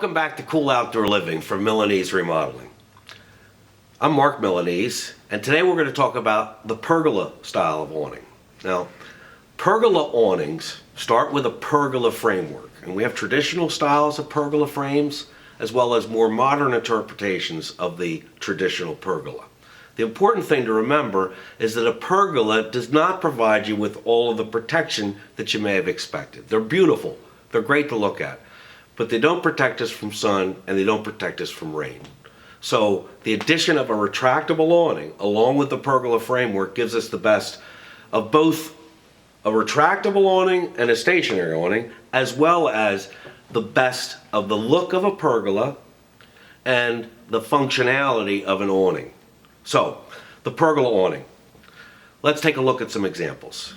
Welcome back to Cool Outdoor Living from Milanese Remodeling. I'm Mark Milanese, and today we're going to talk about the pergola style of awning. Now, pergola awnings start with a pergola framework, and we have traditional styles of pergola frames as well as more modern interpretations of the traditional pergola. The important thing to remember is that a pergola does not provide you with all of the protection that you may have expected. They're beautiful, they're great to look at, but they don't protect us from sun and they don't protect us from rain. So the addition of a retractable awning along with the pergola framework gives us the best of both a retractable awning and a stationary awning, as well as the best of the look of a pergola and the functionality of an awning. So, the pergola awning. Let's take a look at some examples.